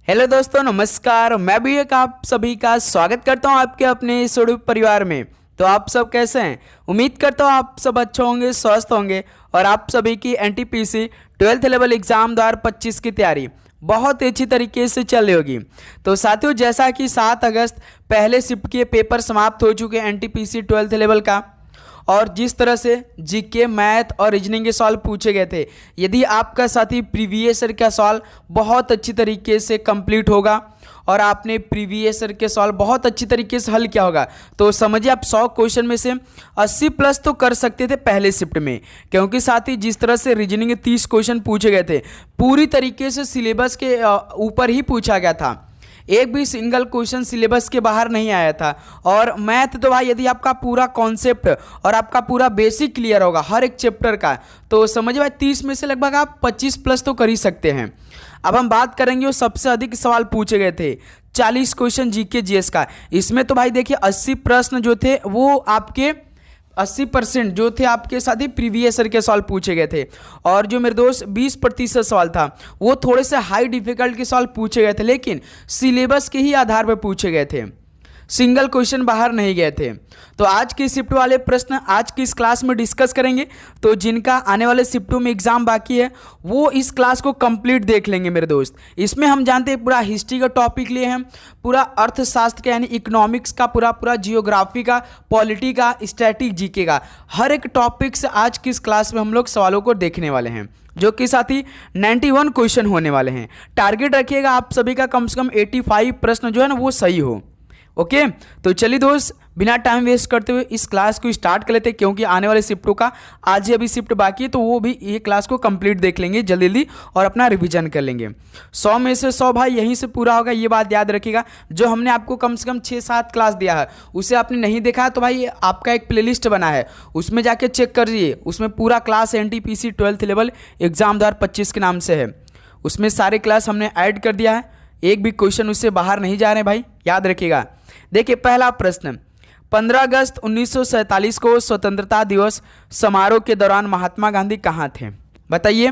Hello दोस्तों, नमस्कार। मैं भी एक आप सभी का स्वागत करता हूं आपके अपने इस यूट्यूब परिवार में। तो आप सब कैसे हैं? उम्मीद करता हूं आप सब अच्छे होंगे, स्वस्थ होंगे और आप सभी की एनटीपीसी 12th लेवल एग्जाम 2025 की तैयारी बहुत अच्छी तरीके से चल रही होगी। तो साथियों, जैसा कि 7 अगस्त पहले शिफ्ट के पेपर समाप्त हो चुके हैं एनटीपीसी 12th लेवल का, और जिस तरह से जीके, मैथ और रीजनिंग के सवाल पूछे गए थे, यदि आपका साथी प्रीवियस ईयर का सवाल बहुत अच्छी तरीके से कंप्लीट होगा और आपने प्रीवियस ईयर के सवाल बहुत अच्छी तरीके से हल किया होगा, तो समझिए आप 100 क्वेश्चन में से 80 प्लस तो कर सकते थे पहले शिफ्ट में। क्योंकि साथ ही जिस तरह से रीजनिंग के 30 क्वेश्चन पूछे गए थे, पूरी तरीके से सिलेबस के ऊपर ही पूछा गया था, एक भी सिंगल क्वेश्चन सिलेबस के बाहर नहीं आया था। और मैथ तो भाई, यदि आपका पूरा कॉन्सेप्ट और आपका पूरा बेसिक क्लियर होगा हर एक चैप्टर का, तो समझिए भाई 30 में से लगभग आप 25 प्लस तो कर ही सकते हैं। अब हम बात करेंगे वो सबसे अधिक सवाल पूछे गए थे 40 क्वेश्चन जीके जीएस का। इसमें तो भाई देखिए 80 प्रश्न जो थे वो आपके 80% जो थे आपके साथ ही प्रीवियस ईयर के सवाल पूछे गए थे, और जो मेरे दोस्त 20% सवाल था वो थोड़े से हाई डिफिकल्ट के सवाल पूछे गए थे, लेकिन सिलेबस के ही आधार पर पूछे गए थे, सिंगल क्वेश्चन बाहर नहीं गए थे। तो आज की शिफ्ट वाले प्रश्न आज की इस क्लास में डिस्कस करेंगे। तो जिनका आने वाले शिफ्टों में एग्जाम बाकी है वो इस क्लास को कंप्लीट देख लेंगे मेरे दोस्त। इसमें हम जानते हैं पूरा हिस्ट्री का टॉपिक लिए हैं, पूरा अर्थशास्त्र का यानी इकोनॉमिक्स का, पूरा जियोग्राफी का, पॉलिटी का, स्टैटिक, जीके का, हर एक टॉपिक से आज की इस क्लास में हम लोग सवालों को देखने वाले हैं, जो कि साथ ही 91 क्वेश्चन होने वाले हैं। टारगेट रखिएगा आप सभी का कम से कम 85 प्रश्न जो है ना वो सही हो। ओके, तो चलिए दोस्त, बिना टाइम वेस्ट करते हुए इस क्लास को स्टार्ट कर लेते हैं, क्योंकि आने वाले शिफ्टों का आज ही अभी शिफ्ट बाकी है, तो वो भी ये क्लास को कंप्लीट देख लेंगे जल्दी जल्दी और अपना रिवीजन कर लेंगे। 100 में से 100 भाई यहीं से पूरा होगा, ये बात याद रखिएगा। जो हमने आपको कम से कम 6-7 क्लास दिया है उसे आपने नहीं देखा है तो भाई आपका एक प्लेलिस्ट बना है, उसमें जाके चेक करिए। उसमें पूरा class NTPC 12th level exam 2025 के नाम से है, उसमें सारे क्लास हमने ऐड कर दिया है, एक भी क्वेश्चन उससे बाहर नहीं जा रहे भाई, याद रखिएगा। देखिए पहला प्रश्न, 15 अगस्त 1947 को स्वतंत्रता दिवस समारोह के दौरान महात्मा गांधी कहाँ थे? बताइए,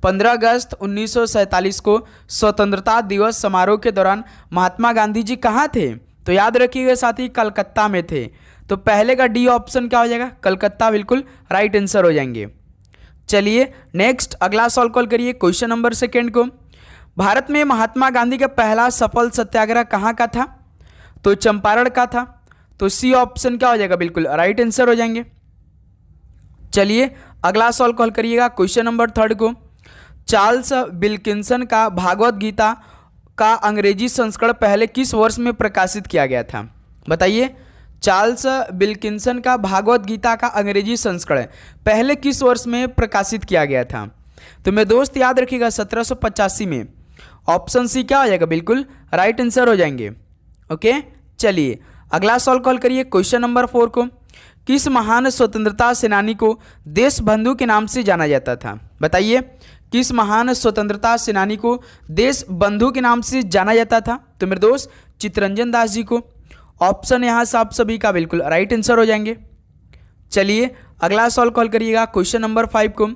15 अगस्त 1947 को स्वतंत्रता दिवस समारोह के दौरान महात्मा गांधी जी कहाँ थे? तो याद रखिएगा साथ ही कलकत्ता में थे। तो पहले का डी ऑप्शन क्या हो जाएगा? कलकत्ता बिल्कुल राइट आंसर हो जाएंगे। चलिए नेक्स्ट अगला सवाल कॉल करिए, क्वेश्चन नंबर 2 को। भारत में महात्मा गांधी का पहला सफल सत्याग्रह कहाँ का था? तो चंपारण का था। तो सी ऑप्शन क्या हो जाएगा? बिल्कुल राइट आंसर हो जाएंगे। चलिए अगला सवाल कॉल करिएगा, क्वेश्चन नंबर 3 को। चार्ल्स विल्किंसन का भागवत गीता का अंग्रेजी संस्करण पहले किस वर्ष में प्रकाशित किया गया था? बताइए, चार्ल्स विल्किंसन का भागवत गीता का अंग्रेजी संस्करण पहले किस वर्ष में प्रकाशित किया गया था? तो मेरे दोस्त याद रखिएगा 1785 में। ऑप्शन सी क्या हो जाएगा? बिल्कुल राइट आंसर हो जाएंगे। ओके, चलिए अगला सवाल कॉल करिए, क्वेश्चन नंबर 4 को। किस महान स्वतंत्रता सेनानी को देशबंधु के नाम से जाना जाता था? बताइए, किस महान स्वतंत्रता सेनानी को देशबंधु के नाम से जाना जाता था? तो मेरे दोस्त चित्तरंजन दास जी को। ऑप्शन यहाँ से आप सभी का बिल्कुल राइट आंसर हो जाएंगे। चलिए अगला सवाल कॉल करिएगा, क्वेश्चन नंबर 5 को।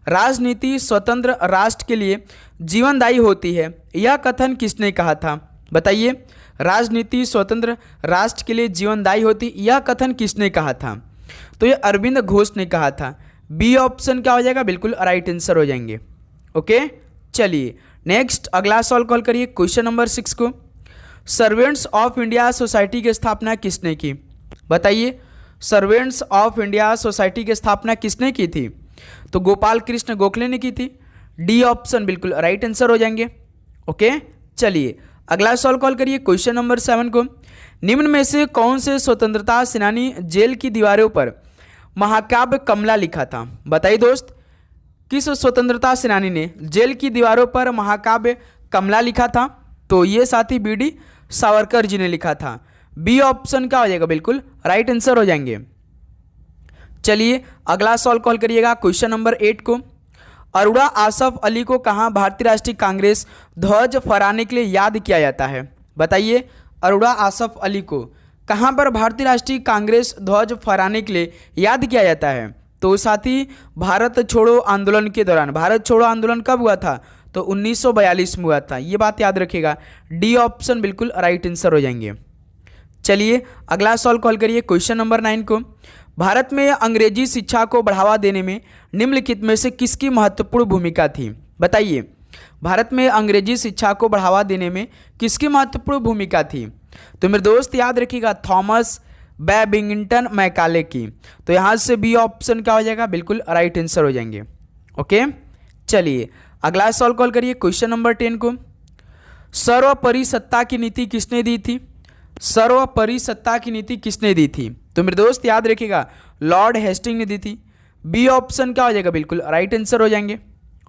राजनीति स्वतंत्र राष्ट्र के लिए जीवनदायी होती है, यह कथन किसने कहा था? बताइए, राजनीति स्वतंत्र राष्ट्र के लिए जीवनदायी होती, यह कथन किसने कहा था? तो ये अरविंद घोष ने कहा था। बी ऑप्शन क्या हो जाएगा? बिल्कुल राइट आंसर हो जाएंगे। ओके, चलिए नेक्स्ट अगला सवाल कॉल करिए, क्वेश्चन नंबर 6 को। सर्वेंट्स ऑफ इंडिया सोसाइटी की स्थापना किसने की? बताइए, सर्वेंट्स ऑफ इंडिया सोसाइटी की स्थापना किसने की थी? तो गोपाल कृष्ण गोखले ने की थी। डी ऑप्शन बिल्कुल राइट आंसर हो जाएंगे। ओके, चलिए अगला सवाल कॉल करिए, क्वेश्चन नंबर 7 को। निम्न में से कौन से स्वतंत्रता सेनानी जेल की दीवारों पर महाकाव्य कमला लिखा था? बताइए दोस्त, किस स्वतंत्रता सेनानी ने जेल की दीवारों पर महाकाव्य कमला लिखा था? तो ये साथी बीडी सावरकर जी ने लिखा था। बी ऑप्शन क्या हो जाएगा? बिल्कुल राइट आंसर हो जाएंगे। चलिए अगला सवाल कॉल करिएगा, क्वेश्चन नंबर 8 को। अरोड़ा आसफ अली को कहाँ भारतीय राष्ट्रीय कांग्रेस ध्वज फहराने के लिए याद किया जाता है? बताइए, अरोड़ा आसफ अली को कहाँ पर भारतीय राष्ट्रीय कांग्रेस ध्वज फहराने के लिए याद किया जाता है? तो साथ ही भारत छोड़ो आंदोलन के दौरान। भारत छोड़ो आंदोलन कब हुआ था? तो 1942 में हुआ था। ये बात याद रखिएगा, डी ऑप्शन बिल्कुल राइट आंसर हो जाएंगे। चलिए अगला सवाल कॉल करिए क्वेश्चन नंबर 9 को। भारत में अंग्रेजी शिक्षा को बढ़ावा देने में निम्नलिखित में से किसकी महत्वपूर्ण भूमिका थी? बताइए, भारत में अंग्रेजी शिक्षा को बढ़ावा देने में किसकी महत्वपूर्ण भूमिका थी? तो मेरे दोस्त याद रखिएगा, थॉमस बैबिंगटन मैकाले की। तो यहाँ से बी ऑप्शन क्या हो जाएगा? बिल्कुल राइट आंसर हो जाएंगे। ओके, चलिए अगला सवाल कॉल करिए क्वेश्चन नंबर 10 को। सर्वोपरि सत्ता की नीति किसने दी थी? सर्वोपरि सत्ता की नीति किसने दी थी? तो मेरे दोस्त याद रखिएगा, लॉर्ड हेस्टिंग ने दी थी। बी ऑप्शन क्या हो जाएगा? बिल्कुल राइट आंसर हो जाएंगे।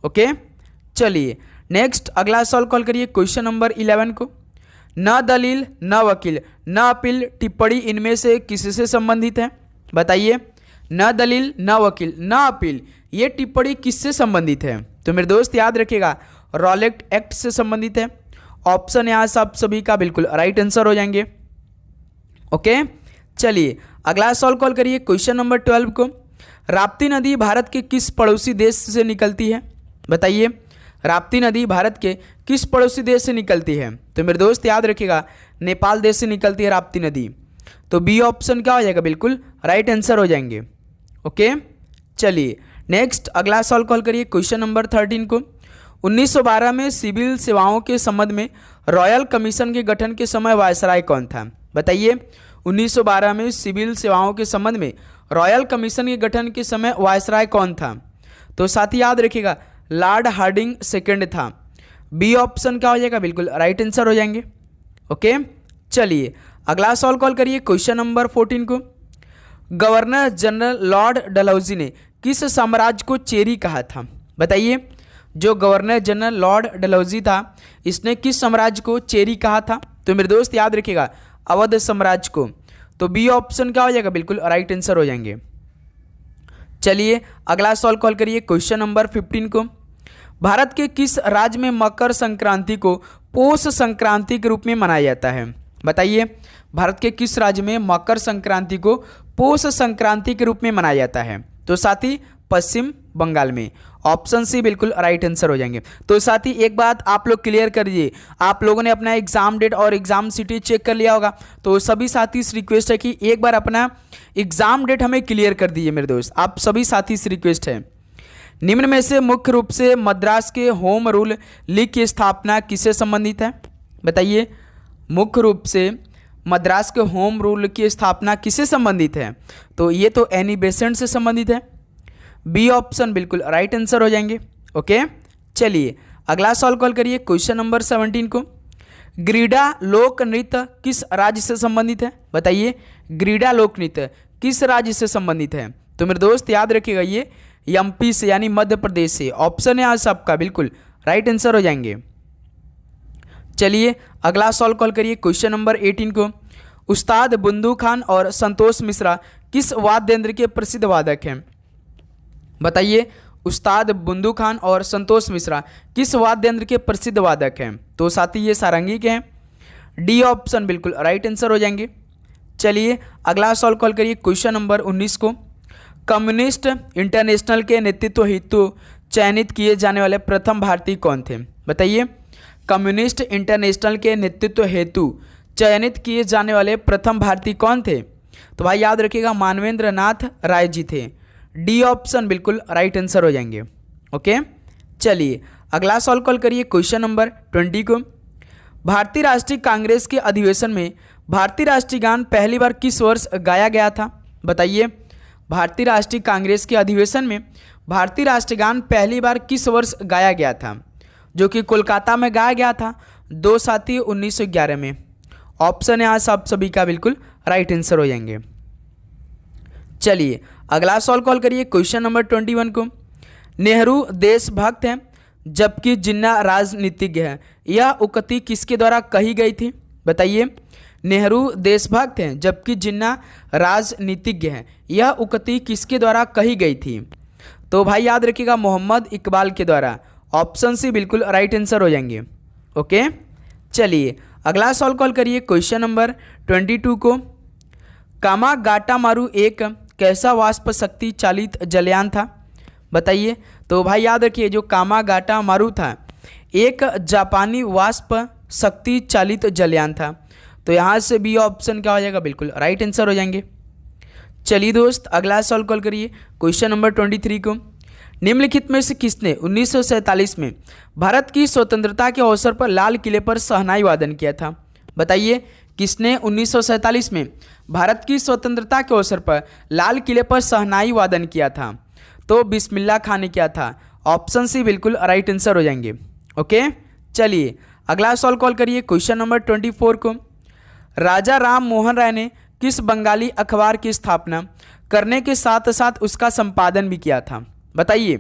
ओके, चलिए नेक्स्ट अगला सवाल कॉल करिए क्वेश्चन नंबर 11 को। न दलील न वकील न अपील टिप्पणी इनमें से किससे संबंधित है? बताइए, न दलील न वकील न अपील ये टिप्पणी किससे संबंधित है? तो मेरे दोस्त याद रखिएगा, रॉलेट एक्ट से संबंधित है। ऑप्शन यहाँ से आप सभी का बिल्कुल राइट आंसर हो जाएंगे। ओके, चलिए अगला सवाल कॉल करिए क्वेश्चन नंबर 12 को। राप्ती नदी भारत के किस पड़ोसी देश से निकलती है? बताइए, राप्ती नदी भारत के किस पड़ोसी देश से निकलती है? तो मेरे दोस्त याद रखिएगा, नेपाल देश से निकलती है राप्ती नदी। तो बी ऑप्शन क्या हो जाएगा? बिल्कुल राइट आंसर हो जाएंगे। ओके, चलिए नेक्स्ट अगला सवाल कॉल करिए क्वेश्चन नंबर 13 को। 1912 में सिविल सेवाओं के संबंध में रॉयल कमीशन के गठन के समय वायसराय कौन था? बताइए, 1912 में सिविल सेवाओं के संबंध में रॉयल कमीशन के गठन के समय वायसराय कौन था? तो साथी याद रखिएगा, लॉर्ड हार्डिंग सेकंड था। बी ऑप्शन क्या हो जाएगा? बिल्कुल राइट आंसर हो जाएंगे। ओके, चलिए अगला सवाल कॉल करिए क्वेश्चन नंबर 14 को। गवर्नर जनरल लॉर्ड डलहौजी ने किस साम्राज्य को चेरी कहा था? बताइए, जो गवर्नर जनरल लॉर्ड डलहौजी था इसने किस साम्राज्य को चेरी कहा था? तो मेरे दोस्त याद रखिएगा, अवध साम्राज्य को। तो बी ऑप्शन क्या हो जाएगा? बिल्कुल राइट आंसर हो जाएंगे। चलिए अगला सवाल कॉल करिए क्वेश्चन नंबर 15 को। भारत के किस राज्य में मकर संक्रांति को पौष संक्रांति के रूप में मनाया जाता है? बताइए, भारत के किस राज्य में मकर संक्रांति को पौष संक्रांति के रूप में मनाया जाता है? तो साथी पश्चिम बंगाल में। ऑप्शन सी बिल्कुल राइट आंसर हो जाएंगे। तो साथी एक बात आप लोग क्लियर कर दीजिए, आप लोगों ने अपना एग्जाम डेट और एग्जाम सिटी चेक कर लिया होगा, तो सभी साथी से रिक्वेस्ट है कि एक बार अपना एग्जाम डेट हमें क्लियर कर दीजिए मेरे दोस्त, आप सभी साथी से रिक्वेस्ट है। निम्न में से मुख्य रूप से मद्रास के होम रूल लीग की स्थापना किससे संबंधित है? बताइए, मुख्य रूप से मद्रास के होम रूल की स्थापना किससे संबंधित है? तो ये तो एनी बेसेंट से संबंधित है। बी ऑप्शन बिल्कुल राइट आंसर हो जाएंगे। ओके, चलिए अगला सवाल कॉल करिए क्वेश्चन नंबर 17 को। ग्रीडा लोक नृत्य किस राज्य से संबंधित है? बताइए, ग्रीडा लोक नृत्य किस राज्य से संबंधित है? तो मेरे दोस्त याद रखिएगा, ये एमपी से यानी मध्य प्रदेश से। ऑप्शन है आज सबका बिल्कुल राइट आंसर हो जाएंगे। चलिए अगला सवाल कॉल करिए क्वेश्चन नंबर 18 को। उस्ताद बुंदू खान और संतोष मिश्रा किस वाद्य यंत्र के प्रसिद्ध वादक हैं? बताइए, उस्ताद बुंदू खान और संतोष मिश्रा किस वाद्य यंत्र के प्रसिद्ध वादक हैं? तो साथी ये सारंगी के हैं। डी ऑप्शन बिल्कुल राइट आंसर हो जाएंगे। चलिए अगला सवाल कॉल करिए क्वेश्चन नंबर 19 को। कम्युनिस्ट इंटरनेशनल के नेतृत्व हेतु चयनित किए जाने वाले प्रथम भारतीय कौन थे? बताइए, कम्युनिस्ट इंटरनेशनल के नेतृत्व हेतु चयनित किए जाने वाले प्रथम भारतीय कौन थे? तो भाई याद रखिएगा, मानवेंद्र नाथ राय जी थे। डी ऑप्शन बिल्कुल राइट आंसर हो जाएंगे। ओके, चलिए अगला सवाल कॉल करिए क्वेश्चन नंबर 20 को। भारतीय राष्ट्रीय कांग्रेस के अधिवेशन में भारतीय राष्ट्रीय गान पहली बार किस वर्ष गाया गया था? बताइए, भारतीय राष्ट्रीय कांग्रेस के अधिवेशन में भारतीय राष्ट्रीय गान पहली बार किस वर्ष गाया गया था? जो कि कोलकाता में गाया गया था 2 साथी 1911 में। ऑप्शन यहाँ सब सभी का बिल्कुल राइट आंसर हो जाएंगे। चलिए अगला सवाल कॉल करिए क्वेश्चन नंबर 21 को। नेहरू देशभक्त हैं जबकि जिन्ना राजनीतिज्ञ है, यह उक्ति किसके द्वारा कही गई थी? बताइए, नेहरू देशभक्त हैं जबकि जिन्ना राजनीतिज्ञ हैं, यह उक्ति किसके द्वारा कही गई थी? तो भाई याद रखिएगा, मोहम्मद इकबाल के द्वारा। ऑप्शन सी बिल्कुल राइट आंसर हो जाएंगे। ओके, चलिए अगला सवाल कॉल करिए क्वेश्चन नंबर 22 को। कामागाटामारू एक कैसा वाष्प शक्ति चालित जलयान था? बताइए, तो भाई याद रखिए, जो कामागाटामारू था एक जापानी वाष्प शक्ति चालित जलयान था। तो यहाँ से बी ऑप्शन क्या हो जाएगा, बिल्कुल राइट आंसर हो जाएंगे। चलिए दोस्त अगला सवाल कॉल करिए क्वेश्चन नंबर 23 को। निम्नलिखित में से किसने 1947 में भारत की स्वतंत्रता के अवसर पर लाल किले पर शहनाई वादन किया था? बताइए किसने 1947 में भारत की स्वतंत्रता के अवसर पर लाल किले पर शहनाई वादन किया था? तो बिस्मिल्लाह खान ने किया था। ऑप्शन सी बिल्कुल राइट आंसर हो जाएंगे। ओके, चलिए अगला सवाल कॉल करिए क्वेश्चन नंबर 24 को। राजा राम मोहन राय ने किस बंगाली अखबार की स्थापना करने के साथ साथ उसका संपादन भी किया था? बताइए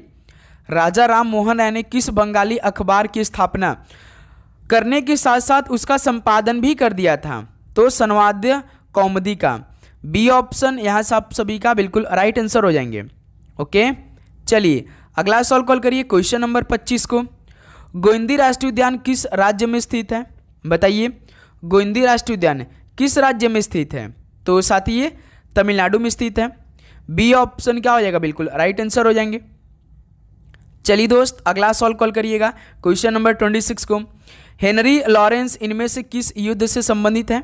राजा राम मोहन राय ने किस बंगाली अखबार की स्थापना करने के साथ साथ उसका संपादन भी कर दिया था? तो संवाद्य कौमुदी का। बी ऑप्शन यहाँ से आप सभी का बिल्कुल राइट आंसर हो जाएंगे। ओके, चलिए अगला सवाल कॉल करिए क्वेश्चन नंबर 25 को। गोविंदी राष्ट्रीय उद्यान किस राज्य में स्थित है? बताइए गोविंदी राष्ट्रीय उद्यान किस राज्य में स्थित है? तो साथी ये तमिलनाडु में स्थित है। बी ऑप्शन क्या हो जाएगा, बिल्कुल राइट आंसर हो जाएंगे। चलिए दोस्त अगला सवाल कॉल करिएगा क्वेश्चन नंबर 26 को। हेनरी लॉरेंस इनमें से किस युद्ध से संबंधित है?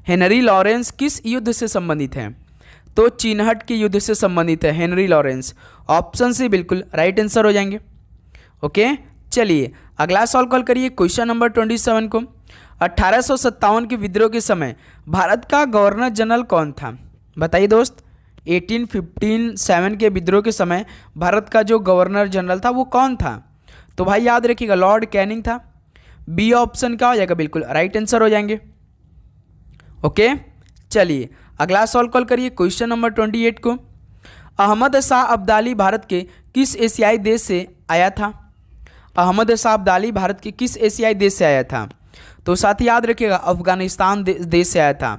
हेनरी लॉरेंस किस युद्ध से संबंधित है? तो चिन्हट के युद्ध से संबंधित है हेनरी लॉरेंस। ऑप्शन सी बिल्कुल राइट आंसर हो जाएंगे। ओके, चलिए अगला सवाल कॉल करिए क्वेश्चन नंबर 27 को। 1857 के विद्रोह के समय भारत का गवर्नर जनरल कौन था? बताइए दोस्त 1857 के विद्रोह के समय भारत का जो गवर्नर जनरल था वो कौन था? तो भाई याद रखिएगा लॉर्ड कैनिंग था। बी ऑप्शन क्या हो जाएगा, बिल्कुल राइट आंसर हो जाएंगे। ओके, चलिए अगला सवाल कॉल करिए क्वेश्चन नंबर 28 को। अहमद शाह अब्दाली भारत के किस एशियाई देश से आया था? अहमद शाह अब्दाली भारत के किस एशियाई देश से आया था? तो साथ ही याद रखिएगा अफगानिस्तान देश से आया था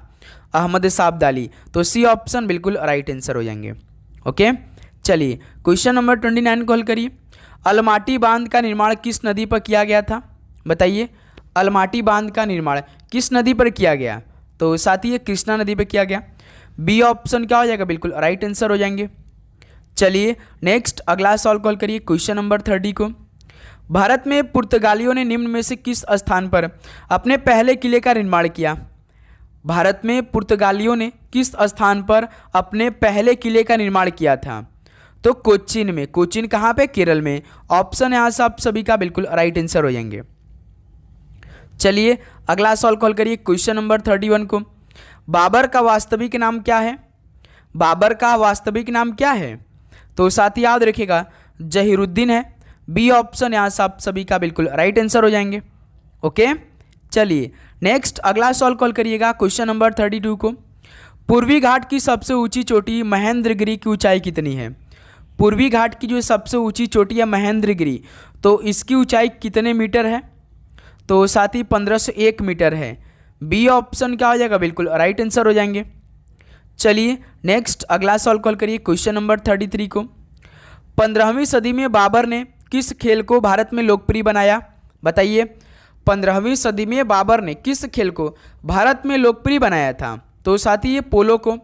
अहमद शाह अब्दाली। तो सी ऑप्शन बिल्कुल राइट आंसर हो जाएंगे। ओके, चलिए क्वेश्चन नंबर 29 कॉल करिए। अलमाटी बांध का निर्माण किस नदी पर किया गया था? बताइए अलमाटी बांध का निर्माण किस नदी पर किया गया? तो साथ ही ये कृष्णा नदी पर किया गया। बी ऑप्शन क्या हो जाएगा, बिल्कुल राइट आंसर हो जाएंगे। चलिए नेक्स्ट अगला सवाल कॉल करिए क्वेश्चन नंबर 30 को। भारत में पुर्तगालियों ने निम्न में से किस स्थान पर अपने पहले किले का निर्माण किया? भारत में पुर्तगालियों ने किस स्थान पर अपने पहले किले का निर्माण किया था? तो कोचीन में। कोचीन कहाँ पे? केरल में। ऑप्शन यहाँ से आप सभी का बिल्कुल राइट आंसर हो जाएंगे। चलिए अगला सवाल कॉल करिए क्वेश्चन नंबर 31 को। बाबर का वास्तविक नाम क्या है? बाबर का वास्तविक नाम क्या है? तो साथ ही याद रखिएगा जहीरुद्दीन है। बी ऑप्शन यहाँ से आप सभी का बिल्कुल राइट आंसर हो जाएंगे। ओके, चलिए नेक्स्ट अगला सवाल कॉल करिएगा क्वेश्चन नंबर 32 को। पूर्वी घाट की सबसे ऊंची चोटी महेंद्रगिरी की ऊंचाई कितनी है? पूर्वी घाट की जो सबसे ऊंची चोटी है महेंद्रगिरी, तो इसकी ऊंचाई कितने मीटर है? तो साथ ही 1501 मीटर है। बी ऑप्शन क्या हो जाएगा, बिल्कुल राइट आंसर हो जाएंगे। चलिए नेक्स्ट अगला सवाल कॉल करिए क्वेश्चन नंबर 33 को। 15वीं सदी में बाबर ने किस खेल को भारत में लोकप्रिय बनाया? बताइए 15वीं सदी में बाबर ने किस खेल को भारत में लोकप्रिय बनाया था? तो साथ ही ये पोलो को।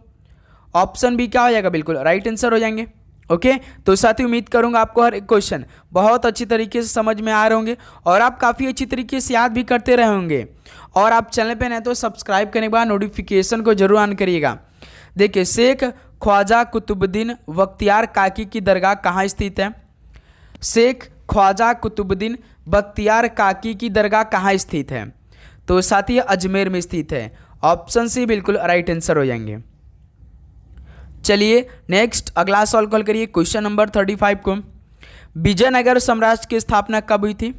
ऑप्शन बी क्या हो जाएगा, बिल्कुल राइट आंसर हो जाएंगे। ओके, तो साथी उम्मीद करूंगा आपको हर एक क्वेश्चन बहुत अच्छी तरीके से समझ में आ रहे होंगे और आप काफ़ी अच्छी तरीके से याद भी करते रहे होंगे। और आप चैनल पे नए तो सब्सक्राइब करने के बाद नोटिफिकेशन को जरूर ऑन करिएगा। देखिए शेख ख्वाजा कुतुबुद्दीन बख्तियार काकी की दरगाह कहाँ स्थित है? शेख ख्वाजा कुतुबुद्दीन बख्तियार काकी की दरगाह कहाँ स्थित है? तो साथी अजमेर में स्थित है। ऑप्शन सी बिल्कुल राइट आंसर हो जाएंगे। चलिए नेक्स्ट अगला सवाल कॉल करिए क्वेश्चन नंबर 35 को। विजयनगर साम्राज्य की स्थापना कब हुई थी?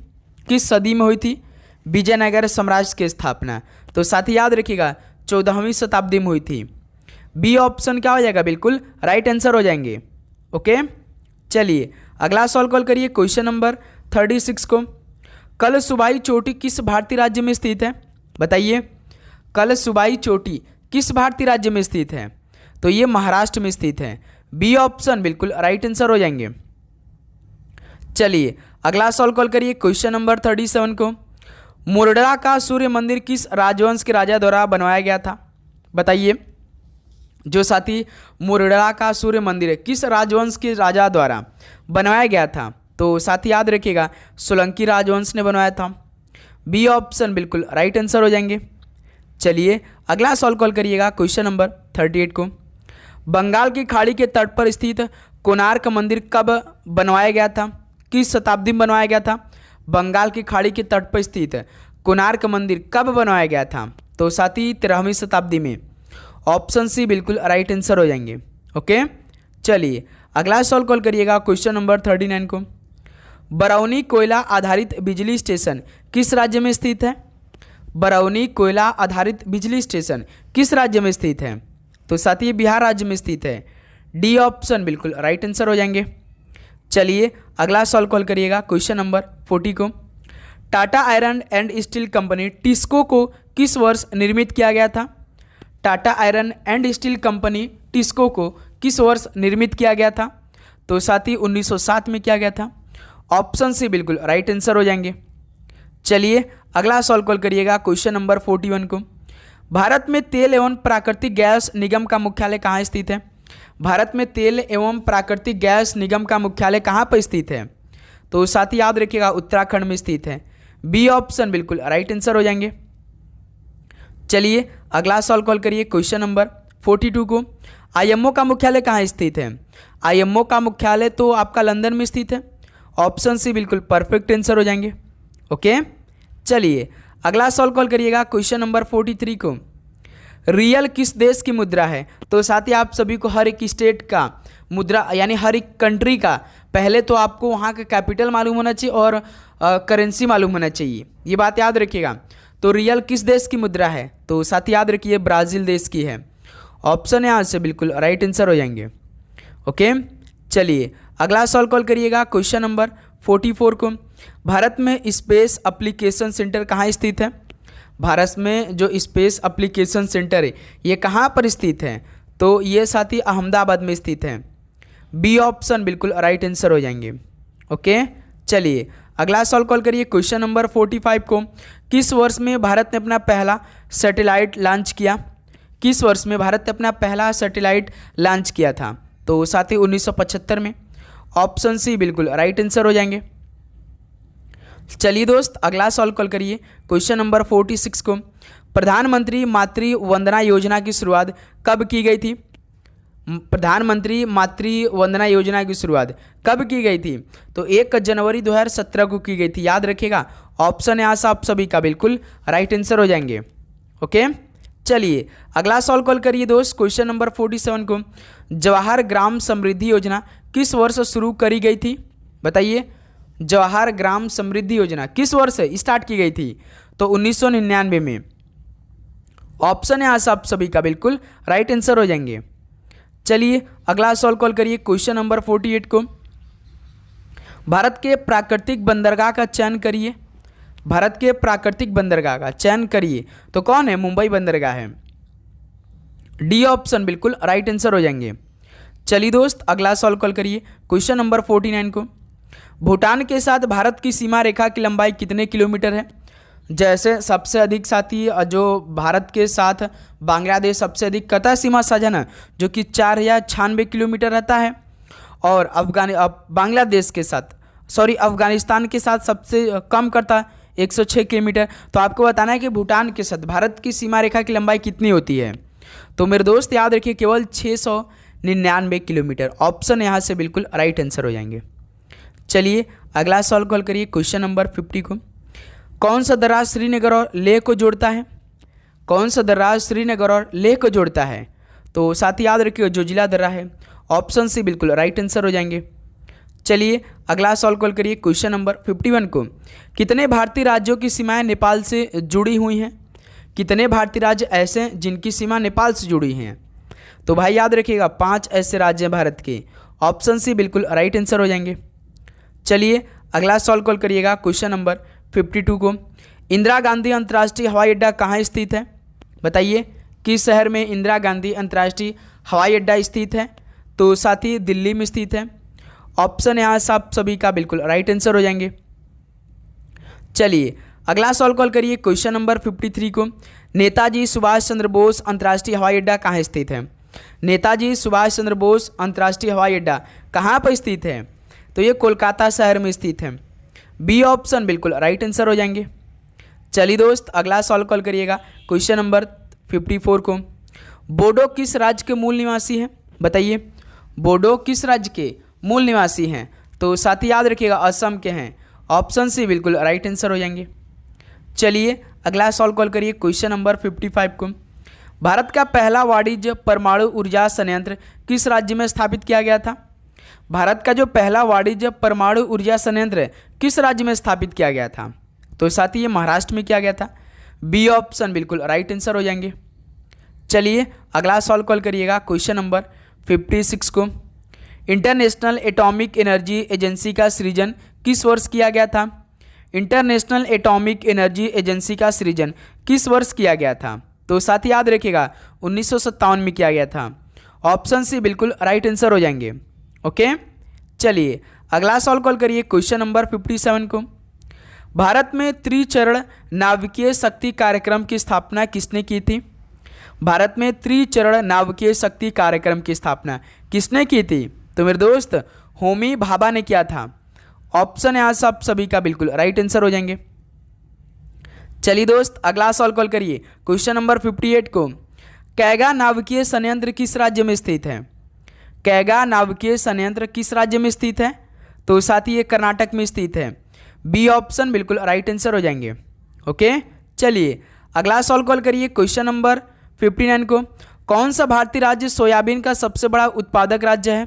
किस सदी में हुई थी विजयनगर साम्राज्य की स्थापना? तो साथी याद रखिएगा 14वीं शताब्दी में हुई थी। बी ऑप्शन क्या हो जाएगा, बिल्कुल राइट आंसर हो जाएंगे। ओके, चलिए अगला सवाल कॉल करिए क्वेश्चन नंबर 36 को। कल सूबाई चोटी किस भारतीय राज्य में स्थित है? बताइए कल सूबाई चोटी किस भारतीय राज्य में स्थित है? तो ये महाराष्ट्र में स्थित है। बी ऑप्शन बिल्कुल राइट आंसर हो जाएंगे। चलिए अगला सवाल कॉल करिए क्वेश्चन नंबर 37 को। मुरडरा का सूर्य मंदिर किस राजवंश के राजा द्वारा बनवाया गया था? बताइए जो साथी मुरडरा का सूर्य मंदिर है किस राजवंश के राजा द्वारा बनवाया गया था? तो साथ ही याद रखिएगा सोलंकी राजवंश ने बनवाया था। बी ऑप्शन बिल्कुल राइट आंसर हो जाएंगे। चलिए अगला सवाल कॉल करिएगा क्वेश्चन नंबर 38 को। बंगाल की खाड़ी के तट पर स्थित कोणार्क मंदिर कब बनवाया गया था? किस शताब्दी में बनवाया गया था? बंगाल की खाड़ी के तट पर स्थित कोणार्क मंदिर कब बनवाया गया था? तो साथ ही 13वीं शताब्दी में। ऑप्शन सी बिल्कुल राइट आंसर हो जाएंगे। ओके, चलिए अगला सवाल कॉल करिएगा क्वेश्चन नंबर 39 को। बरौनी कोयला आधारित बिजली स्टेशन किस राज्य में स्थित है? बरौनी कोयला आधारित बिजली स्टेशन किस राज्य में स्थित है? तो साथ ही बिहार राज्य में स्थित है। डी ऑप्शन बिल्कुल राइट आंसर हो जाएंगे। चलिए अगला सवाल कॉल करिएगा क्वेश्चन नंबर 40 को। Tata iron and steel company TISCO को किस वर्ष निर्मित किया गया था? Tata iron and steel company TISCO को किस वर्ष निर्मित किया गया था? तो साथ ही 1907 में किया गया था। ऑप्शन सी बिल्कुल राइट आंसर हो जाएंगे। चलिए अगला सवाल कॉल करिएगा क्वेश्चन नंबर 41 को। भारत में तेल एवं प्राकृतिक गैस निगम का मुख्यालय कहाँ स्थित है? भारत में तेल एवं प्राकृतिक गैस निगम का मुख्यालय कहाँ पर स्थित है? तो साथ ही याद रखिएगा उत्तराखंड में स्थित है। बी ऑप्शन बिल्कुल राइट आंसर हो जाएंगे। चलिए अगला सवाल कॉल करिए क्वेश्चन नंबर 42 को। आईएमओ का मुख्यालय कहाँ स्थित है? आईएमओ का मुख्यालय तो आपका लंदन में स्थित है। ऑप्शन सी बिल्कुल परफेक्ट आंसर हो जाएंगे। ओके, चलिए अगला सवाल कॉल करिएगा क्वेश्चन नंबर 43 को। रियल किस देश की मुद्रा है? तो साथ ही आप सभी को हर एक स्टेट का मुद्रा यानी हर एक कंट्री का पहले तो आपको वहाँ का कैपिटल मालूम होना चाहिए और करेंसी मालूम होना चाहिए, ये बात याद रखिएगा। तो रियल किस देश की मुद्रा है? तो साथ ही याद रखिए ब्राज़ील देश की है। ऑप्शन यहाँ से बिल्कुल राइट आंसर हो जाएंगे। ओके, चलिए अगला सवाल कॉल करिएगा क्वेश्चन नंबर 44 को। भारत में स्पेस एप्लीकेशन सेंटर कहाँ स्थित है? भारत में जो स्पेस एप्लीकेशन सेंटर है ये कहाँ पर स्थित है? तो ये साथ ही अहमदाबाद में स्थित है। बी ऑप्शन बिल्कुल राइट आंसर हो जाएंगे। ओके, चलिए अगला सवाल कॉल करिए क्वेश्चन नंबर 45 को। किस वर्ष में भारत ने अपना पहला सैटेलाइट लॉन्च किया? किस वर्ष में भारत ने अपना पहला सैटेलाइट लॉन्च किया था? तो साथ ही 1975 में। ऑप्शन सी बिल्कुल राइट आंसर हो जाएंगे। चलिए दोस्त अगला सवाल कॉल करिए क्वेश्चन नंबर 46 को। प्रधानमंत्री मातृ वंदना योजना की शुरुआत कब की गई थी? प्रधानमंत्री मातृ वंदना योजना की शुरुआत कब की गई थी? तो 1 जनवरी 2017 को की गई थी। याद रखिएगा ऑप्शन यहाँ से आप सभी का बिल्कुल राइट आंसर हो जाएंगे। ओके, चलिए अगला सवाल कॉल करिए दोस्त क्वेश्चन नंबर 47 को। जवाहर ग्राम समृद्धि योजना किस वर्ष शुरू करी गई थी? बताइए, जवाहर ग्राम समृद्धि योजना किस वर्ष स्टार्ट की गई थी? तो 1999 में। ऑप्शन यहाँ से आप सभी का बिल्कुल राइट आंसर हो जाएंगे। चलिए अगला सवाल कॉल करिए क्वेश्चन नंबर 48 को। भारत के प्राकृतिक बंदरगाह का चयन करिए। भारत के प्राकृतिक बंदरगाह का चयन करिए। तो कौन है? मुंबई बंदरगाह है। डी ऑप्शन बिल्कुल राइट आंसर हो जाएंगे। चलिए दोस्त अगला सवाल कॉल करिए क्वेश्चन नंबर 49 को। भूटान के साथ भारत की सीमा रेखा की लंबाई कितने किलोमीटर है? जैसे सबसे अधिक साथी जो भारत के साथ बांग्लादेश सबसे अधिक कतः सीमा साझा है जो कि 4096 किलोमीटर रहता है। और बांग्लादेश के साथ अफगानिस्तान के साथ सबसे कम करता है 106 किलोमीटर। तो आपको बताना है कि भूटान के साथ भारत की सीमा रेखा की लंबाई कितनी होती है? तो मेरे दोस्त याद रखिए केवल 699 किलोमीटर। ऑप्शन यहाँ से बिल्कुल राइट आंसर हो जाएंगे। चलिए अगला सवाल कॉल करिए क्वेश्चन नंबर 50 को। कौन सा दर्रा श्रीनगर और लेह को जोड़ता है? कौन सा दर्रा श्रीनगर और लेह को जोड़ता है? तो साथ ही याद रखिए जोजिला दर्रा है। ऑप्शन सी बिल्कुल राइट आंसर हो जाएंगे। चलिए अगला सवाल कॉल करिए क्वेश्चन नंबर 51 को। कितने भारतीय राज्यों की सीमाएं नेपाल से जुड़ी हुई हैं? कितने भारतीय राज्य ऐसे हैं जिनकी सीमा नेपाल से जुड़ी हैं? तो भाई याद रखिएगा 5 ऐसे राज्य हैं भारत के। ऑप्शन सी बिल्कुल राइट आंसर हो जाएंगे। चलिए अगला सवाल कॉल करिएगा क्वेश्चन नंबर 52 को। इंदिरा गांधी अंतर्राष्ट्रीय हवाई अड्डा कहाँ स्थित है? बताइए, किस शहर में इंदिरा गांधी अंतर्राष्ट्रीय हवाई अड्डा स्थित है? तो साथ ही दिल्ली में स्थित है। ऑप्शन यहाँ से आप सभी का बिल्कुल राइट आंसर हो जाएंगे। चलिए अगला सवाल कॉल करिए क्वेश्चन नंबर 53 को। नेताजी सुभाष चंद्र बोस अंतर्राष्ट्रीय हवाई अड्डा कहाँ स्थित है? नेताजी सुभाष चंद्र बोस अंतर्राष्ट्रीय हवाई अड्डा कहाँ पर स्थित है? तो ये कोलकाता शहर में स्थित है। बी ऑप्शन बिल्कुल राइट आंसर हो जाएंगे। चलिए दोस्त अगला सॉल्व कॉल करिएगा क्वेश्चन नंबर 54 को। बोडो किस राज्य के मूल निवासी हैं? बताइए, बोडो किस राज्य के मूल निवासी हैं? तो साथ ही याद रखिएगा असम के हैं। ऑप्शन सी बिल्कुल राइट आंसर हो जाएंगे। चलिए अगला सॉल्व कॉल करिए क्वेश्चन नंबर 55 को। भारत का पहला वाणिज्य परमाणु ऊर्जा संयंत्र किस राज्य में स्थापित किया गया था? भारत का जो पहला वाणिज्य परमाणु ऊर्जा संयंत्र किस राज्य में स्थापित किया गया था? तो साथ ही ये महाराष्ट्र में किया गया था। बी ऑप्शन बिल्कुल राइट आंसर हो जाएंगे। चलिए अगला सॉल्व कॉल करिएगा क्वेश्चन नंबर 56 को। इंटरनेशनल एटॉमिक एनर्जी एजेंसी का सृजन किस वर्ष किया गया था? इंटरनेशनल एटॉमिक एनर्जी एजेंसी का सृजन किस वर्ष किया गया था? तो साथ ही याद रखिएगा 1957 में किया गया था। ऑप्शन सी बिल्कुल राइट आंसर हो जाएंगे। ओके, चलिए अगला सॉल्व कॉल करिए क्वेश्चन नंबर 57 को। भारत में त्रिचरण नाविकीय शक्ति कार्यक्रम की स्थापना किसने की थी? भारत में त्रिचरण नाविकीय शक्ति कार्यक्रम की स्थापना किसने की थी? तो मेरे दोस्त होमी भाभा ने किया था। ऑप्शन यहाँ से आप सभी का बिल्कुल राइट आंसर हो जाएंगे। चलिए दोस्त अगला सॉल्व कॉल करिए क्वेश्चन नंबर 58 को। कैगा नाविकीय संयंत्र किस राज्य में स्थित है? कैगा नाविकीय संयंत्र किस राज्य में स्थित है? तो साथ ही ये कर्नाटक में स्थित है। बी ऑप्शन बिल्कुल राइट आंसर हो जाएंगे। ओके, चलिए अगला सॉल्व कॉल करिए क्वेश्चन नंबर 59 को। कौन सा भारतीय राज्य सोयाबीन का सबसे बड़ा उत्पादक राज्य है?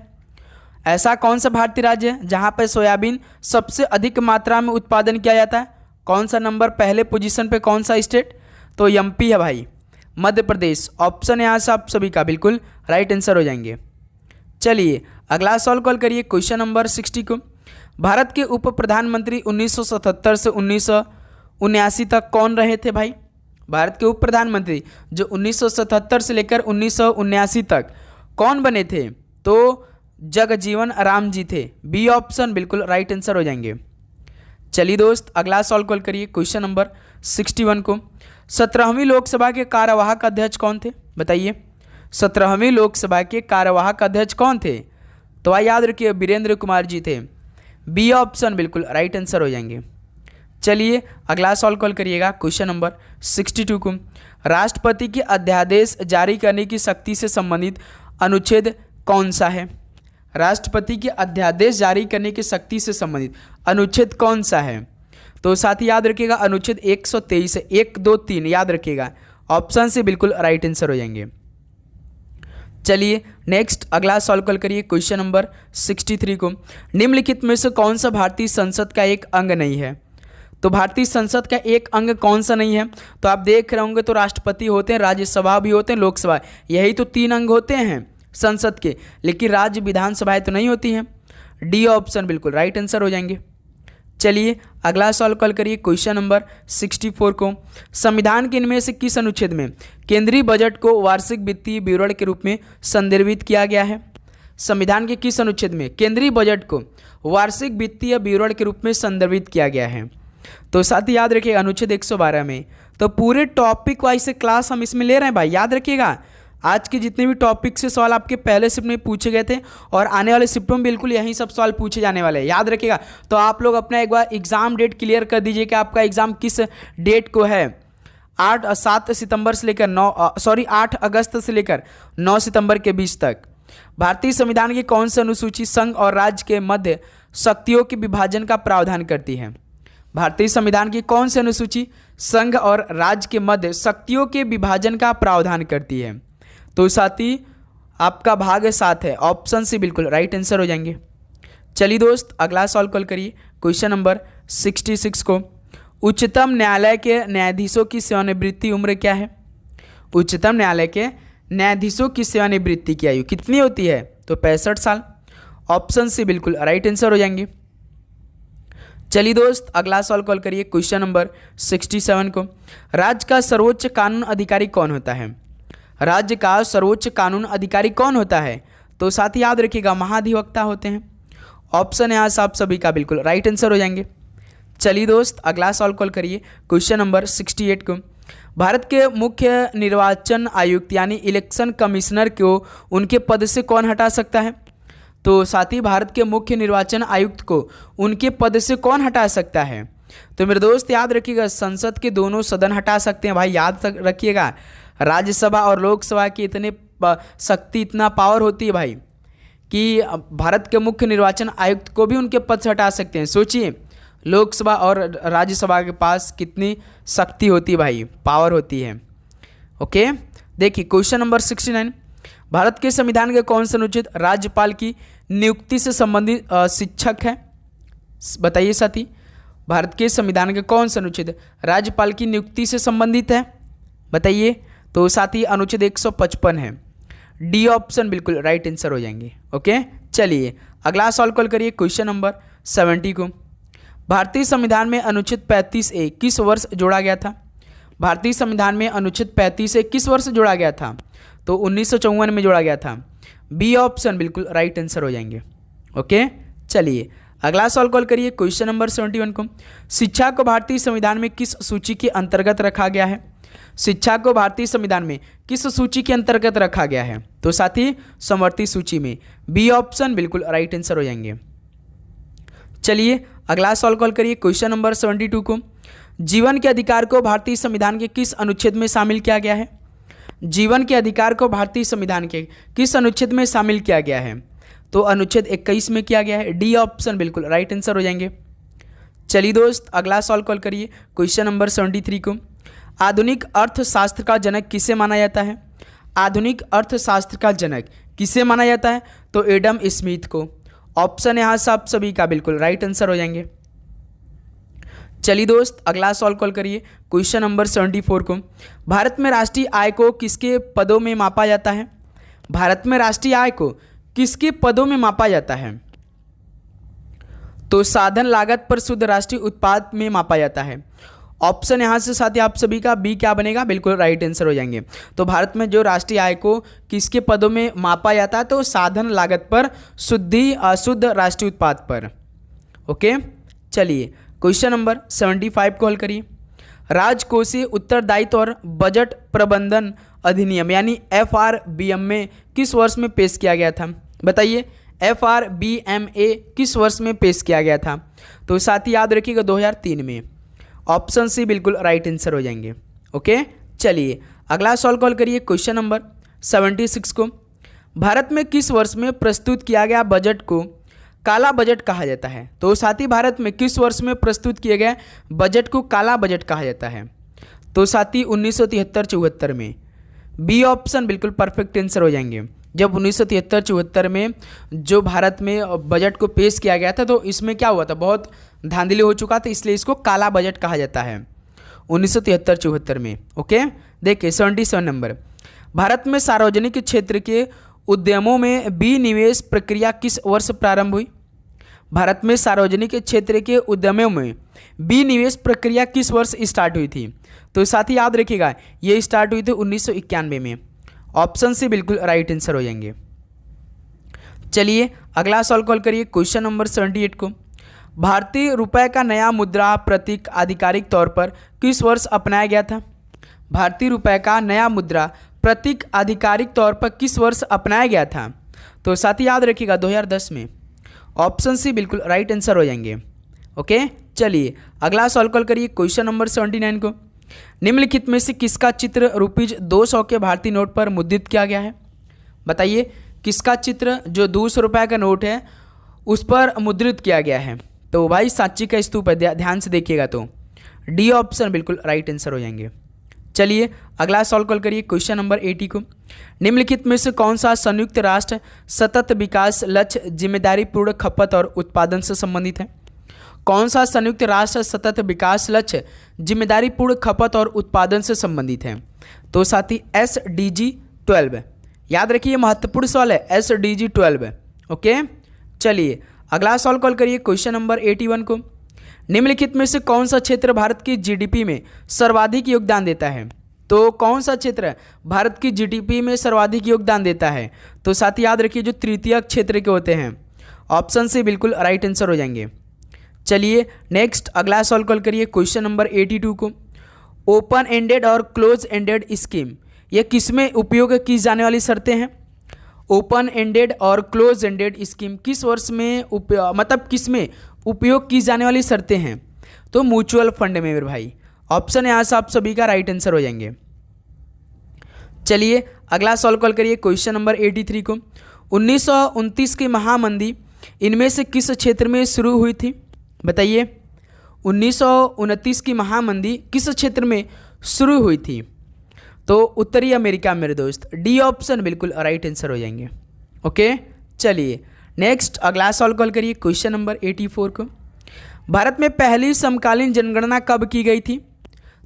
ऐसा कौन सा भारतीय राज्य है जहां पर सोयाबीन सबसे अधिक मात्रा में उत्पादन किया जाता है? कौन सा नंबर पहले पोजीशन पे कौन सा स्टेट? तो एमपी है भाई, मध्य प्रदेश। ऑप्शन यहाँ से आप सभी का बिल्कुल राइट आंसर हो जाएंगे। चलिए अगला सॉल्व कॉल करिए क्वेश्चन नंबर 60 को। भारत के उप प्रधानमंत्री 1977 से 1979 तक कौन रहे थे भाई? भारत के उप प्रधानमंत्री जो 1977 से लेकर 1979 तक कौन बने थे? तो जगजीवन राम जी थे। बी ऑप्शन बिल्कुल राइट आंसर हो जाएंगे। चलिए दोस्त अगला सॉल्व कॉल करिए क्वेश्चन नंबर 61 को। 17वीं लोकसभा के कार्यवाहक अध्यक्ष कौन थे? बताइए, 17वीं लोकसभा के कार्यवाहक अध्यक्ष कौन थे? तो आ याद रखिए वीरेंद्र कुमार जी थे। बी ऑप्शन बिल्कुल राइट आंसर हो जाएंगे। चलिए अगला सॉल्व कॉल करिएगा क्वेश्चन नंबर 62 को। राष्ट्रपति के अध्यादेश जारी करने की शक्ति से संबंधित अनुच्छेद कौन सा है? राष्ट्रपति के अध्यादेश जारी करने की शक्ति से संबंधित अनुच्छेद कौन सा है? तो साथ ही याद रखिएगा अनुच्छेद 123 है। 1, 2, 3 याद रखिएगा। ऑप्शन से बिल्कुल राइट आंसर हो जाएंगे। चलिए नेक्स्ट अगला सॉल्व कॉल करिए क्वेश्चन नंबर 63 को। निम्नलिखित में से कौन सा भारतीय संसद का एक अंग नहीं है? तो भारतीय संसद का एक अंग कौन सा नहीं है? तो आप देख रहे होंगे तो राष्ट्रपति होते हैं, राज्यसभा भी होते हैं, लोकसभा, यही तो 3 अंग होते हैं संसद के, लेकिन राज्य विधानसभाएं तो नहीं होती हैं। डी ऑप्शन बिल्कुल राइट आंसर हो जाएंगे। चलिए अगला सॉल्व कॉल करिए क्वेश्चन नंबर 64 को। संविधान के इनमें से किस अनुच्छेद में केंद्रीय बजट को वार्षिक वित्तीय विवरण के रूप में संदर्भित किया गया है? संविधान के किस अनुच्छेद में केंद्रीय बजट को वार्षिक वित्तीय विवरण के रूप में संदर्भित किया गया है? तो साथ ही याद रखिए अनुच्छेद 112 में। तो पूरे टॉपिक वाइज से क्लास हम इसमें ले रहे हैं भाई, याद रखिएगा। आज के जितने भी टॉपिक से सवाल आपके पहले शिफ्ट में पूछे गए थे और आने वाले शिफ्टों में बिल्कुल यही सब सवाल पूछे जाने वाले हैं, याद रखिएगा। तो आप लोग अपना एक बार एग्जाम डेट क्लियर कर दीजिए कि आपका एग्जाम किस डेट को है। 7 सितंबर से लेकर 8 अगस्त से लेकर 9 सितंबर के बीच तक। भारतीय संविधान की कौन सी अनुसूची संघ और राज्य के मध्य शक्तियों के विभाजन का प्रावधान करती है? भारतीय संविधान की कौन सी अनुसूची संघ और राज्य के मध्य शक्तियों के विभाजन का प्रावधान करती है? तो साथी आपका भाग 7 है। ऑप्शन से बिल्कुल राइट आंसर हो जाएंगे। चलिए दोस्त अगला सॉल्व कॉल करिए क्वेश्चन नंबर 66 को। उच्चतम न्यायालय के न्यायाधीशों की सेवानिवृत्ति उम्र क्या है? उच्चतम न्यायालय के न्यायाधीशों की सेवानिवृत्ति की आयु कितनी होती है? तो 65 साल। ऑप्शन से बिल्कुल राइट आंसर हो जाएंगे। चलिए दोस्त अगला सॉल्व कॉल करिए क्वेश्चन नंबर 67 को। राज्य का सर्वोच्च कानून अधिकारी कौन होता है? राज्य का सर्वोच्च कानून अधिकारी कौन होता है? तो साथ ही याद रखिएगा महाधिवक्ता होते हैं। ऑप्शन यहाँ से आप सभी का बिल्कुल राइट आंसर हो जाएंगे। चलिए दोस्त अगला सॉल्व कॉल करिए क्वेश्चन नंबर 68 को। भारत के मुख्य निर्वाचन आयुक्त यानी इलेक्शन कमिश्नर को उनके पद से कौन हटा सकता है? तो साथ ही भारत के मुख्य निर्वाचन आयुक्त को उनके पद से कौन हटा सकता है? तो मेरे दोस्त याद रखिएगा, संसद के दोनों सदन हटा सकते हैं भाई, याद रखिएगा। राज्यसभा और लोकसभा की इतने शक्ति, इतना पावर होती है भाई कि भारत के मुख्य निर्वाचन आयुक्त को भी उनके पद से हटा सकते हैं। सोचिए, लोकसभा और राज्यसभा के पास कितनी शक्ति होती है भाई, पावर होती है। ओके, देखिए क्वेश्चन नंबर 69, भारत के संविधान के कौन सा अनुच्छेद राज्यपाल की नियुक्ति से संबंधित शिक्षक है? बताइए साथी, भारत के संविधान के कौन सा अनुच्छेद राज्यपाल की नियुक्ति से संबंधित है? बताइए। तो साथी अनुच्छेद 155 है। डी ऑप्शन बिल्कुल राइट आंसर हो जाएंगे। ओके, चलिए अगला सवाल कॉल करिए क्वेश्चन नंबर 70 को। भारतीय संविधान में अनुच्छेद 35A किस वर्ष जोड़ा गया था? भारतीय संविधान में अनुच्छेद 35A किस वर्ष जोड़ा गया था? तो 1954 में जोड़ा गया था। बी ऑप्शन बिल्कुल राइट आंसर हो जाएंगे। ओके, चलिए अगला सवाल कॉल करिए क्वेश्चन नंबर 71 को। शिक्षा को भारतीय संविधान में किस सूची के अंतर्गत रखा गया है? शिक्षा को भारतीय संविधान में किस सूची के अंतर्गत रखा गया है? तो साथी समवर्ती सूची में। बी ऑप्शन बिल्कुल राइट आंसर हो जाएंगे। चलिए अगला सवाल कॉल करिए क्वेश्चन नंबर 72 को। जीवन के अधिकार को भारतीय संविधान के किस अनुच्छेद में शामिल किया गया है? जीवन के अधिकार को भारतीय संविधान के किस अनुच्छेद में शामिल किया गया है? तो अनुच्छेद 21 में किया गया है। डी ऑप्शन बिल्कुल राइट आंसर हो जाएंगे। चलिए दोस्त अगला सवाल कॉल करिए क्वेश्चन नंबर 73 को। आधुनिक अर्थशास्त्र का जनक किसे माना जाता है? आधुनिक अर्थशास्त्र का जनक किसे माना जाता है? तो एडम स्मिथ को। ऑप्शन यहाँ से आप सभी का बिल्कुल राइट आंसर हो जाएंगे। चलिए दोस्त अगला सवाल कॉल करिए क्वेश्चन नंबर 74 को। भारत में राष्ट्रीय आय को किसके पदों में मापा जाता है? भारत में राष्ट्रीय आय को किसके पदों में मापा जाता है? तो साधन लागत पर शुद्ध राष्ट्रीय उत्पाद में मापा जाता है। ऑप्शन यहाँ से साथ ही आप सभी का बी क्या बनेगा? बिल्कुल राइट आंसर हो जाएंगे। तो भारत में जो राष्ट्रीय आय को किसके पदों में मापा जाता है? तो साधन लागत पर, शुद्ध राष्ट्रीय उत्पाद पर। ओके, चलिए क्वेश्चन नंबर 75 को हल करिए। राजकोषीय उत्तरदायित्व और बजट प्रबंधन अधिनियम यानी FRBM में किस वर्ष में पेश किया गया था? बताइए, FRBMA किस वर्ष में पेश किया गया था? तो साथ ही याद रखिएगा 2003 में। ऑप्शन सी बिल्कुल राइट आंसर हो जाएंगे। ओके, चलिए अगला सवाल कॉल करिए क्वेश्चन नंबर 76 को। भारत में किस वर्ष में प्रस्तुत किया गया बजट को काला बजट कहा जाता है? तो साथी भारत में किस वर्ष में प्रस्तुत किए गए बजट को काला बजट कहा जाता है? तो साथी 1973-74 में। बी ऑप्शन बिल्कुल परफेक्ट आंसर हो जाएंगे। जब 1973-74 में जो भारत में बजट को पेश किया गया था तो इसमें क्या हुआ था, बहुत धांधली हो चुका था, इसलिए इसको काला बजट कहा जाता है 1973-74 में। ओके, देखिए 77 नंबर। भारत में सार्वजनिक क्षेत्र के उद्यमों में विनिवेश प्रक्रिया किस वर्ष प्रारंभ हुई? भारत में सार्वजनिक क्षेत्र के उद्यमों में विनिवेश प्रक्रिया किस वर्ष स्टार्ट हुई थी? तो साथ ही याद रखिएगा ये स्टार्ट हुई थी 1991 में। ऑप्शन से बिल्कुल राइट आंसर हो जाएंगे। चलिए अगला सवाल कॉल करिए क्वेश्चन नंबर 78 को। भारतीय रुपये का नया मुद्रा प्रतीक आधिकारिक तौर पर किस वर्ष अपनाया गया था? भारतीय रुपये का नया मुद्रा प्रतीक आधिकारिक तौर पर किस वर्ष अपनाया गया था? तो साथ ही याद रखिएगा 2010 में। ऑप्शन सी बिल्कुल राइट आंसर हो जाएंगे। ओके, चलिए अगला सवाल कॉल करिए क्वेश्चन नंबर 79 को। निम्नलिखित में से किसका चित्र ₹200 के भारतीय नोट पर मुद्रित किया गया है? बताइए, किसका चित्र जो 200 रुपये का नोट है उस पर मुद्रित किया गया है? तो भाई सांची का स्तूप है, ध्यान से देखिएगा। तो डी ऑप्शन बिल्कुल राइट आंसर हो जाएंगे। चलिए अगला सवाल कॉल करिए क्वेश्चन नंबर 80 को। निम्नलिखित में से कौन सा संयुक्त राष्ट्र सतत विकास लक्ष्य जिम्मेदारीपूर्ण खपत और उत्पादन से संबंधित है? कौन सा संयुक्त राष्ट्र सतत विकास लक्ष्य जिम्मेदारीपूर्ण खपत और उत्पादन से संबंधित है? तो साथी SDG 12। याद रखिए महत्वपूर्ण सवाल है SDG 12। ओके, चलिए अगला सवाल कॉल करिए क्वेश्चन नंबर 81 को। निम्नलिखित में से कौन सा क्षेत्र भारत की GDP में सर्वाधिक योगदान देता है? तो कौन सा क्षेत्र भारत की GDP में सर्वाधिक योगदान देता है? तो साथ ही याद रखिए जो तृतीयक क्षेत्र के होते हैं। ऑप्शन से बिल्कुल राइट आंसर हो जाएंगे। चलिए नेक्स्ट अगला सवाल कॉल करिए क्वेश्चन नंबर 82 को। ओपन एंडेड और क्लोज एंडेड स्कीम ये किसमें उपयोग की जाने वाली शर्तें हैं? ओपन एंडेड और क्लोज एंडेड स्कीम किस वर्ष में किस में उपयोग की जाने वाली शर्तें हैं? तो म्यूचुअल फंड में मेरे भाई। ऑप्शन यहाँ से आप सभी का राइट आंसर हो जाएंगे। चलिए अगला सॉल्व कॉल करिए क्वेश्चन नंबर 83 को। 1929 की महामंदी इनमें से किस क्षेत्र में शुरू हुई थी? बताइए 1929 की महामंदी किस क्षेत्र में शुरू हुई थी? तो उत्तरी अमेरिका मेरे दोस्त। डी ऑप्शन बिल्कुल राइट आंसर हो जाएंगे। ओके चलिए नेक्स्ट अगला सॉल्व कॉल करिए क्वेश्चन नंबर 84 को। भारत में पहली समकालीन जनगणना कब की गई थी?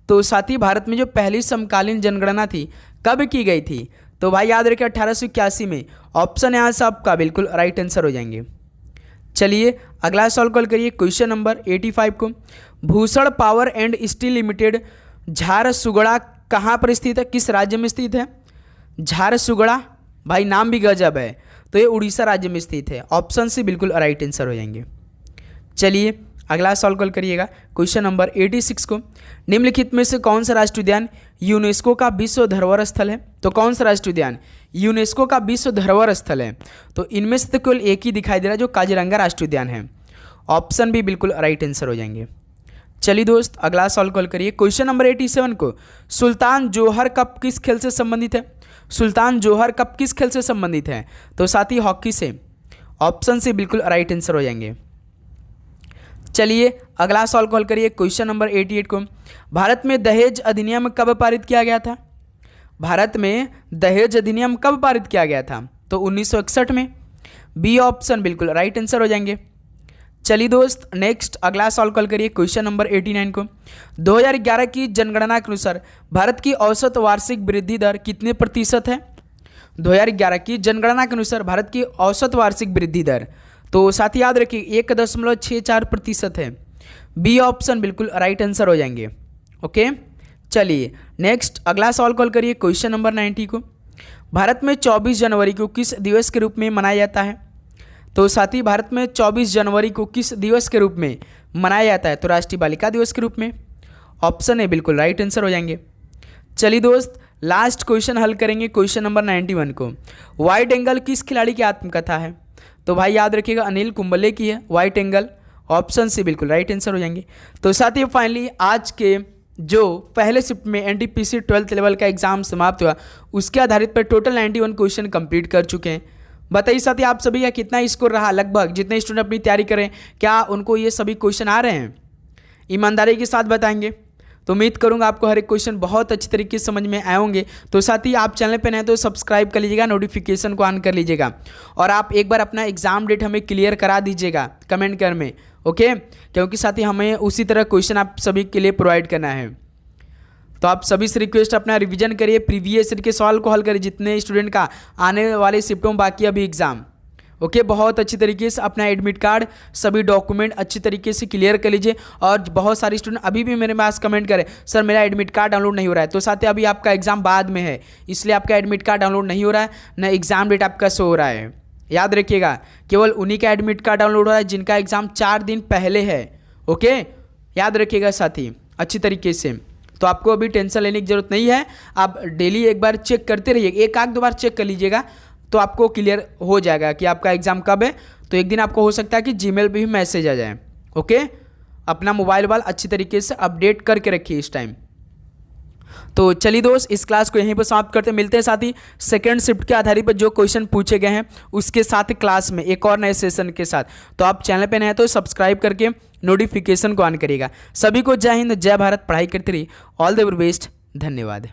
तो साथी भारत में जो पहली समकालीन जनगणना थी कब की गई थी? तो भाई याद रखिए 1881 में। ऑप्शन यहाँ से आपका बिल्कुल राइट आंसर हो जाएंगे। चलिए अगला सॉल्व कॉल करिए क्वेश्चन नंबर 85 को। Bhushan power and steel limited Jharsuguda कहाँ पर स्थित है? किस राज्य में स्थित है? झारसुगड़ा भाई नाम भी गजब है, तो ये उड़ीसा राज्य में स्थित है। ऑप्शन सी बिल्कुल राइट आंसर हो जाएंगे। चलिए अगला सॉल्व कॉल करिएगा क्वेश्चन नंबर 86 को। निम्नलिखित में से कौन सा राष्ट्रीय उद्यान यूनेस्को का विश्व धरोहर स्थल है? तो कौन सा राष्ट्रीय उद्यान यूनेस्को का विश्व धरोहर स्थल है? तो इनमें से तो केवल एक ही दिखाई दे रहा है जो काजीरंगा राष्ट्रीय उद्यान है। ऑप्शन भी बिल्कुल राइट आंसर हो जाएंगे। चलिए दोस्त अगला सॉल्व कॉल करिए क्वेश्चन नंबर 87 को। सुल्तान जोहर कप किस खेल से संबंधित है? सुल्तान जोहर कप किस खेल से संबंधित है? तो साथ ही हॉकी से। ऑप्शन से बिल्कुल राइट आंसर हो जाएंगे। चलिए अगला सॉल्व कॉल करिए क्वेश्चन नंबर 88 को। भारत में दहेज अधिनियम कब पारित किया गया था? भारत में दहेज अधिनियम कब पारित किया गया था? तो 1961 में। बी ऑप्शन बिल्कुल राइट आंसर हो जाएंगे। चलिए दोस्त नेक्स्ट अगला सॉल्व कॉल करिए क्वेश्चन नंबर 89 को। 2011 की जनगणना के अनुसार भारत की औसत वार्षिक वृद्धि दर कितने प्रतिशत है? 2011 की जनगणना के अनुसार भारत की औसत वार्षिक वृद्धि दर, तो साथ ही याद रखिए 1.64% है। बी ऑप्शन बिल्कुल राइट आंसर हो जाएंगे। ओके चलिए नेक्स्ट अगला सॉल्व कॉल करिए क्वेश्चन नंबर 90 को। भारत में 24 जनवरी को किस दिवस के रूप में मनाया जाता है? तो साथी भारत में 24 जनवरी को किस दिवस के रूप में मनाया जाता है? तो राष्ट्रीय बालिका दिवस के रूप में। ऑप्शन है बिल्कुल राइट आंसर हो जाएंगे। चलिए दोस्त लास्ट क्वेश्चन हल करेंगे क्वेश्चन नंबर 91 को। वाइड एंगल किस खिलाड़ी की आत्मकथा है? तो भाई याद रखिएगा अनिल कुंबले की है वाइट एंगल। ऑप्शन से बिल्कुल राइट आंसर हो जाएंगे। तो साथ ही फाइनली आज के जो पहले शिफ्ट में एनटीपीसी 12th लेवल का एग्जाम समाप्त हुआ उसके आधारित पर टोटल 91 क्वेश्चन कंप्लीट कर चुके हैं। बताइए साथी आप सभी का कितना स्कोर रहा? लगभग जितने स्टूडेंट अपनी तैयारी करें क्या उनको ये सभी क्वेश्चन आ रहे हैं? ईमानदारी के साथ बताएंगे। तो उम्मीद करूंगा आपको हर एक क्वेश्चन बहुत अच्छी तरीके से समझ में आए होंगे। तो साथ ही आप चैनल पे नए तो सब्सक्राइब कर लीजिएगा, नोटिफिकेशन को ऑन कर लीजिएगा और आप एक बार अपना एग्जाम डेट हमें क्लियर करा दीजिएगा कमेंट कर में। ओके क्योंकि साथ ही हमें उसी तरह क्वेश्चन आप सभी के लिए प्रोवाइड करना है। तो आप सभी से रिक्वेस्ट अपना रिवीजन करिए, प्रीवियस ईयर के सवाल को हल करिए जितने स्टूडेंट का आने वाले शिफ्टों में बाकी अभी एग्जाम। ओके बहुत अच्छी तरीके से अपना एडमिट कार्ड सभी डॉक्यूमेंट अच्छी तरीके से क्लियर कर लीजिए। और बहुत सारे स्टूडेंट अभी भी मेरे पास कमेंट करें सर मेरा एडमिट कार्ड डाउनलोड नहीं हो रहा है। तो साथ ही अभी आपका एग्जाम बाद में है इसलिए आपका एडमिट कार्ड डाउनलोड नहीं हो रहा है, न एग्जाम डेट आपका शो हो रहा है। याद रखिएगा केवल उन्हीं का एडमिट कार्ड डाउनलोड हो रहा है जिनका एग्जाम 4 दिन पहले है। ओके याद रखिएगा साथी अच्छी तरीके से। तो आपको अभी टेंशन लेने की जरूरत नहीं है, आप डेली एक बार चेक करते रहिए, एक आध दो बार चेक कर लीजिएगा तो आपको क्लियर हो जाएगा कि आपका एग्जाम कब है। तो एक दिन आपको हो सकता है कि जीमेल पे भी मैसेज आ जाए। ओके अपना मोबाइल अच्छी तरीके से अपडेट करके रखिए इस टाइम। तो चलिए दोस्त इस क्लास को यहीं पर समाप्त करते मिलते हैं साथ ही सेकेंड शिफ्ट के आधारित पर जो क्वेश्चन पूछे गए हैं उसके साथ क्लास में एक और नए सेशन के साथ। तो आप चैनल पे नए हैं तो सब्सक्राइब करके नोटिफिकेशन को ऑन करिएगा। सभी को जय हिंद जय भारत, पढ़ाई करते रहिए। ऑल द बेस्ट, धन्यवाद।